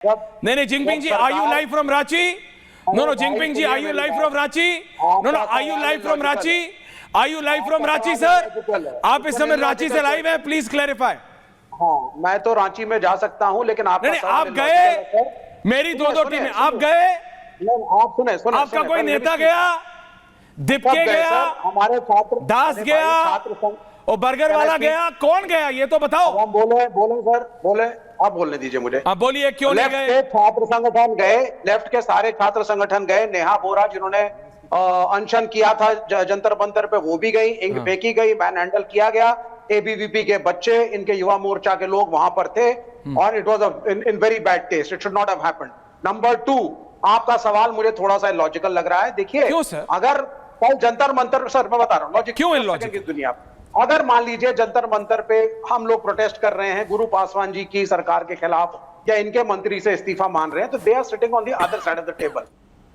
नहीं, Jinping ji, are you live from Ranchi? No, Jinping ji, are you live from Ranchi? No, are you live from Ranchi? Are you live from Ranchi sir? आप इस समय रांची से live हैं, please clarify. हाँ, मैं तो रांची में जा सकता हूं, लेकिन आप गए, मेरी दो टीमें, आप गए? आप सुने, आपका कोई नेता गया? दीपके गया, हमारे छात्र दास गया, और बर्गर वाला गया, कौन गया ये तो बताओ। हम बोले सर, बोले, आप बोलने दीजिए मुझे। आप बोलिए, क्यों नहीं गए? लेफ्ट के छात्र संगठन गए, लेफ्ट के सारे छात्र संगठन गए। नेहा बोरा जिन्होंने अनशन किया था जंतर मंतर पे, वो भी गई। इंक फेंकी गई, मैन हैंडल किया गया। एबीवीपी के बच्चे, इनके युवा मोर्चा के लोग वहां पर थे, और it was in very bad taste. It should not have happened. Number 2, आपका सवाल मुझे थोड़ा सा इलॉजिकल लग रहा है। देखिए, अगर कल जंतर मंतर, सर मैं बता रहा हूँ लॉजिक क्यों इलॉजिकल की दुनिया। अगर मान लीजिए जंतर मंतर पे हम लोग प्रोटेस्ट कर रहे हैं गुरु पासवान जी की सरकार के खिलाफ, या इनके मंत्री से इस्तीफा मान रहे हैं, तो they are sitting on the other side of the table.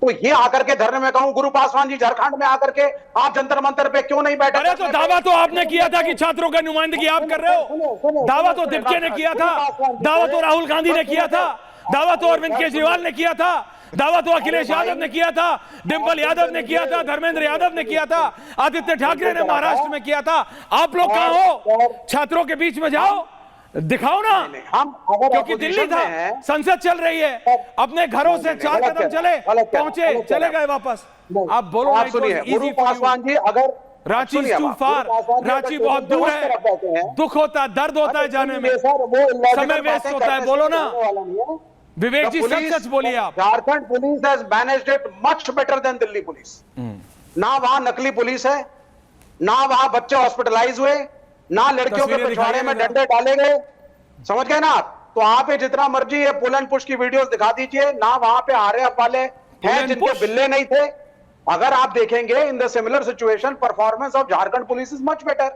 तो ये आकर के धरने में कहूं, गुरु पासवान जी झारखंड में आकर के आप जंतर मंतर पे क्यों नहीं बैठे? अरे तो दावा तो आपने किया था कि छात्रों का नुमाइंदगी आप कर रहे हो। दावा तो दीपके ने किया था, दावा तो राहुल गांधी ने किया था, दावा तो अरविंद केजरीवाल ने किया था, दावा तो अखिलेश यादव ने किया था, डिंपल यादव ने किया था, धर्मेंद्र यादव ने किया था, आदित्य ठाकरे ने महाराष्ट्र में किया था। आप लोग कहां हो? छात्रों के बीच में जाओ, दिखाओ ना। हम क्योंकि दिल्ली था, संसद चल रही है, अपने घरों से 4 कदम चले, पहुंचे, चले गए वापस। आप बोलो, आप सुनिए, गुरु पासवान जी, अगर रांची इज टू फार, रांची बहुत दूर है, दुख होता है, दर्द होता है जाने में, समय वेस्ट होता है। बोलो ना विवेक जी, सच बोलिए आप। Jharkhand police has managed it much better than Delhi police. ना वहां नकली पुलिस है, ना वहां बच्चे हॉस्पिटलाइज हुए, ना लड़कियों के पिछवाड़े में डंडे डाले गए। समझ गए ना आप? तो आप पे जितना मर्जी है पुल एंड पुश की वीडियोस दिखा दीजिए, ना वहां पे आरएएफ वाले हैं जिनके बिल्ले नहीं थे। अगर आप देखेंगे in the similar situation, performance of Jharkhand police is much better.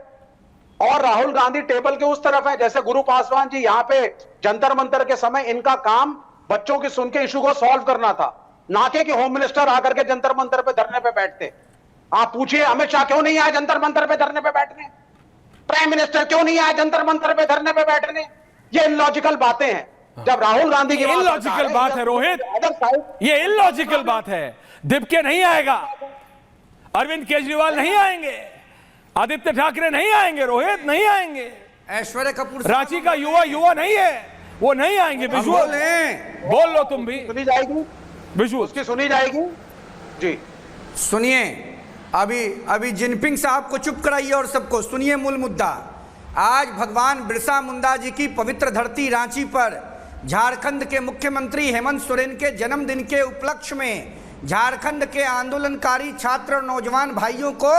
और राहुल गांधी टेबल के उस तरफ है, जैसे गुरु पासवान जी यहाँ पे जंतर मंतर के समय इनका काम बच्चों की सुन के इशू को सॉल्व करना था, ना कि होम मिनिस्टर आकर के जंतर मंतर पे धरने पे बैठते। आप पूछिए अमित शाह क्यों नहीं आए जंतर मंतर पे धरने पे बैठने? प्राइम मिनिस्टर क्यों नहीं आए जंतर मंतर पे धरने पे बैठने? ये इलॉजिकल बातें हैं। जब राहुल गांधी की इलॉजिकल बात है रोहित, ये इलॉजिकल बात है। दीपके नहीं आएगा, अरविंद केजरीवाल नहीं आएंगे, आदित्य ठाकरे नहीं आएंगे, रोहित नहीं आएंगे, ऐश्वर्या कपूर, रांची का युवा नहीं है, वो नहीं आएंगे। विजुअल बोल लो, तुम भी सुनी जाएगी, विजुअल उसकी सुनी जाएगी जी। सुनिए, अभी जिनपिंग साहब को चुप कराइए और सबको सुनिए। मूल मुद्दा, आज भगवान बिरसा मुंडा जी की पवित्र धरती रांची पर झारखंड के मुख्यमंत्री हेमंत सोरेन के जन्मदिन के उपलक्ष्य में झारखंड के आंदोलनकारी छात्र और नौजवान भाइयों को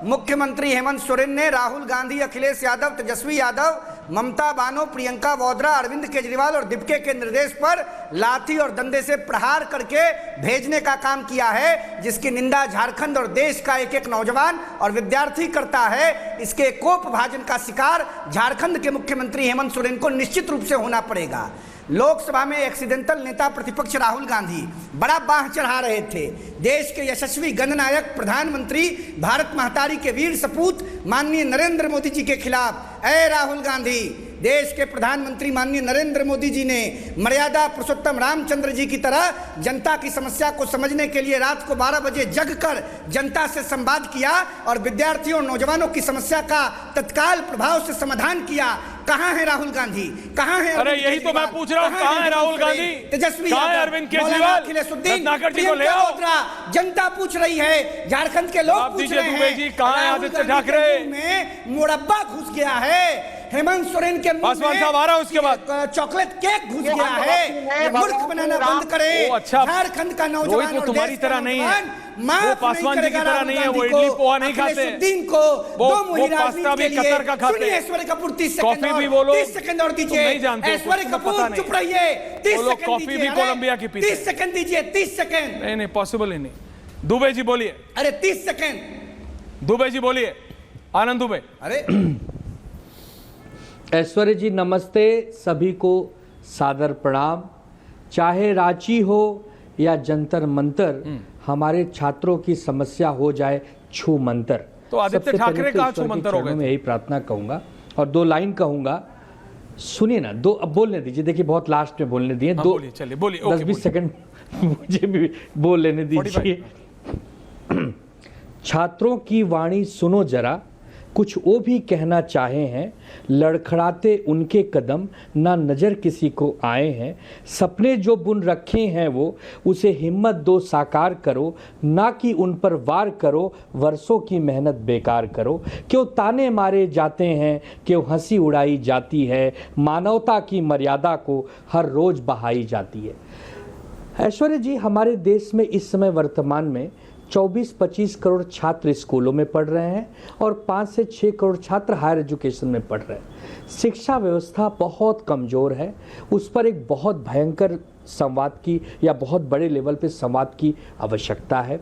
मुख्यमंत्री हेमंत सोरेन ने राहुल गांधी, अखिलेश यादव, तेजस्वी यादव, ममता बानो, प्रियंका वाड्रा, अरविंद केजरीवाल और दीपके के निर्देश पर लाठी और डंडे से प्रहार करके भेजने का काम किया है, जिसकी निंदा झारखंड और देश का एक एक नौजवान और विद्यार्थी करता है। इसके कोप भाजन का शिकार झारखंड के मुख्यमंत्री हेमंत सोरेन को निश्चित रूप से होना पड़ेगा। लोकसभा में एक्सीडेंटल नेता प्रतिपक्ष राहुल गांधी बड़ा बाह चढ़ा रहे थे। देश के यशस्वी गणनायक प्रधानमंत्री भारत महतारी के वीर सपूत माननीय नरेंद्र मोदी जी के खिलाफ, ऐ राहुल गांधी, देश के प्रधानमंत्री माननीय नरेंद्र मोदी जी ने मर्यादा पुरुषोत्तम रामचंद्र जी की तरह जनता की समस्या को समझने के लिए रात को 12 बजे जगकर जनता से संवाद किया और विद्यार्थियों और नौजवानों की समस्या का तत्काल प्रभाव से समाधान किया। कहां है राहुल गांधी? कहां है? अरे यही तो मैं पूछ रहा हूं, कहां है राहुल गांधी, तेजस्वी यादव, अरविंद केजरीवाल, रत्नाकर जी को ले आओ। जनता पूछ रही है, झारखंड के लोग पूछ रहे हैं, कहां है आदित्य ठाकरे? में मुरब्बा घुस गया है, हेमंत सोरेन के पासवान साहब आ रहा है, उसके बाद चॉकलेट केक घुस गया है। मूर्ख बनाना बंद करें। अच्छा, झारखंड का नौजवान वो तुम्हारी तरह नहीं है, वो पासवान जी की तरह नहीं है, वो इडली पोहा नहीं खाते, वो पास्ता भी कतर का खाते हैं। ऐश्वर्या कपूर 30 कॉफी भी बोलो, 30 सेकंड और दीजिए। ऐश्वर्या कपूर चुप रहिए, 30 सेकंड कॉफी भी कोलंबिया की पीते। 30 सेकंड दीजिए, 30 सेकंड। नहीं, पॉसिबल ही नहीं। दुबे जी बोलिए। अरे 30 सेकंड। दुबे जी बोलिए, आनंद दुबे। अरे ऐश्वर्या जी नमस्ते, सभी को सादर प्रणाम। चाहे रांची हो या जंतर मंतर, हमारे छात्रों की समस्या हो जाए छू मंतर। तो आदित्य ठाकरे का छू मंतर हो गए। मैं यही प्रार्थना कहूंगा और 2 लाइन कहूंगा सुनिए ना, दो अब बोलने दीजिए, देखिए बहुत लास्ट में बोलने दिए, दो बोलिए, चलिए बोलिए, 10-20 सेकंड मुझे भी बोल लेने दीजिए। छात्रों की वाणी सुनो जरा, कुछ वो भी कहना चाहे हैं, लड़खड़ाते उनके कदम, ना नज़र किसी को आए हैं, सपने जो बुन रखे हैं वो, उसे हिम्मत दो साकार करो, ना कि उन पर वार करो, वर्षों की मेहनत बेकार करो। क्यों ताने मारे जाते हैं, क्यों हंसी उड़ाई जाती है, मानवता की मर्यादा को हर रोज़ बहाई जाती है। ऐश्वर्या जी, हमारे देश में इस समय वर्तमान में 24-25 करोड़ छात्र स्कूलों में पढ़ रहे हैं और 5 से 6 करोड़ छात्र हायर एजुकेशन में पढ़ रहे हैं। शिक्षा व्यवस्था बहुत कमज़ोर है, उस पर एक बहुत भयंकर संवाद की या बहुत बड़े लेवल पे संवाद की आवश्यकता है।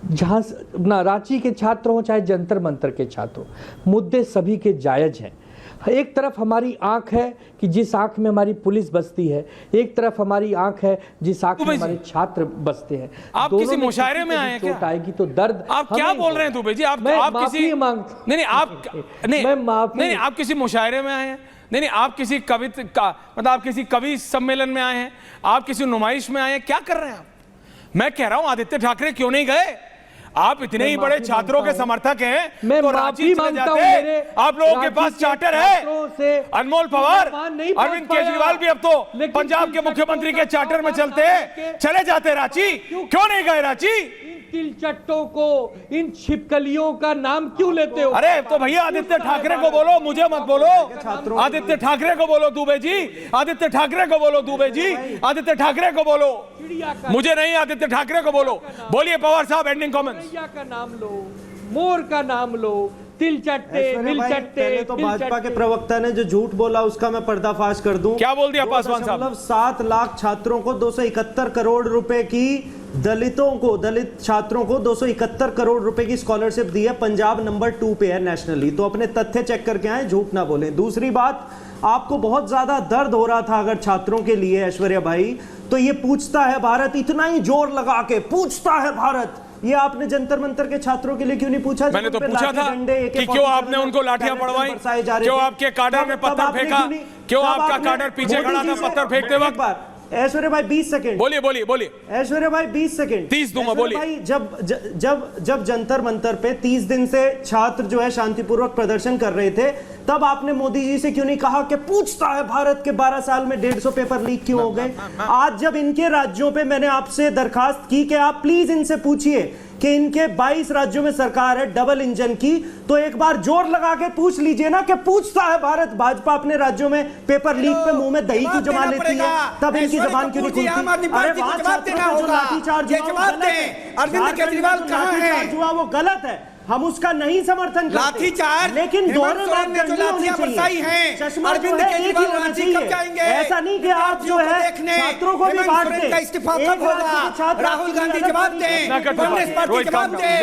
जहाँ ना रांची के छात्र हों चाहे जंतर मंतर के छात्र हों, मुद्दे सभी के जायज़ हैं। एक तरफ हमारी आंख है कि जिस आंख में हमारी पुलिस बसती है, एक तरफ हमारी आंख है जिस आंख में हमारे छात्र बसते हैं। आप किसी मुशायरे में आए हैं क्या? चोट आएगी तो दर्द। आप क्या बोल रहे हैं दुबे जी? आप किसी नहीं, आप किसी मुशायरे में आए हैं? नहीं, आप किसी मतलब आप किसी कवि सम्मेलन में आए हैं? आप किसी नुमाइश में आए हैं? क्या कर रहे हैं आप? मैं कह रहा हूं आदित्य ठाकरे क्यों नहीं गए? आप इतने ही बड़े छात्रों के समर्थक हैं, मैं तो रांची चले जाते। आप लोगों के पास चार्टर है, अनमोल पवार, अरविंद केजरीवाल भी अब तो पंजाब के मुख्यमंत्री के चार्टर में चलते हैं, चले जाते रांची। क्यों नहीं गए रांची? तिलचट्टों को, इन छिपकलियों का नाम क्यों लेते हो? अरे तो भैया आदित्य ठाकरे को बोलो, मुझे मत बोलो। आदित्य ठाकरे को बोलो दुबे जी, आदित्य ठाकरे को बोलो दुबे जी, आदित्य ठाकरे को बोलो, मुझे नहीं, आदित्य ठाकरे को बोलो। बोलिए पवार साहब, एंडिंग कमेंट्स। चिड़िया का नाम लो, मोर का नाम लो, तिलचट्टे, पहले तो भाजपा के प्रवक्ता ने जो झूठ बोला उसका मैं पर्दाफाश कर दूं। क्या बोल दिया पासवान साहब? 7 लाख छात्रों को 271 करोड़ रुपए की, दलित छात्रों को 271 करोड़ रुपए की स्कॉलरशिप दी है। पंजाब नंबर 2 पे है नेशनली। तो अपने तथ्य चेक करके आए, झूठ ना बोलें। दूसरी बात, आपको बहुत ज्यादा दर्द हो रहा था अगर छात्रों के लिए ऐश्वर्या भाई, तो ये पूछता है भारत, इतना ही जोर लगा के पूछता है भारत, ये आपने जंतर मंतर के छात्रों के लिए क्यों नहीं पूछा? मैंने तो पूछा था कि क्यों आपने उनको लाठियां पड़वाई, क्यों आपके काडर में पत्थर फेंका, क्यों आपका काडर पीछे खड़ा था पत्थर फेंकते वक्त? ऐश्वर्या भाई 20 सेकंड बोलिए बोलिए बोलिए। ऐश्वर्या भाई 20 सेकंड 30 दूंगा, बोलिए भाई। जब जंतर मंतर पे 30 दिन से छात्र जो है शांतिपूर्वक प्रदर्शन कर रहे थे, तब आपने मोदी जी से क्यों नहीं कहा कि पूछता है भारत के 12 साल में 150 पेपर लीक क्यों हो गए? आज जब इनके राज्यों पे मैंने आपसे दरखास्त की कि आप प्लीज इनसे पूछिए कि इनके 22 राज्यों में सरकार है डबल इंजन की, तो एक बार जोर लगा के पूछ लीजिए ना कि पूछता है भारत, भाजपा अपने राज्यों में पेपर लीक पे मुंह में दही क्यों जमा लेती है, तब इनकी जबान क्यों नहीं खुलती? अरे वहां छात्रों को जो लाठीचार्ज हुआ, अरविंद केजरीवाल कहां है? वो गलत है, हम उसका नहीं समर्थन करते, लाठीचार्ज, लेकिन दोनों बात जो लाठियां बरसाई हैं, चश्मा अरविंद केजरीवाल रांची कब जाएंगे? ऐसा नहीं कि आप जो है छात्रों को भी बांट दें। इस्तीफा कब होगा? राहुल गांधी जवाब दें, कांग्रेस पार्टी जवाब दें।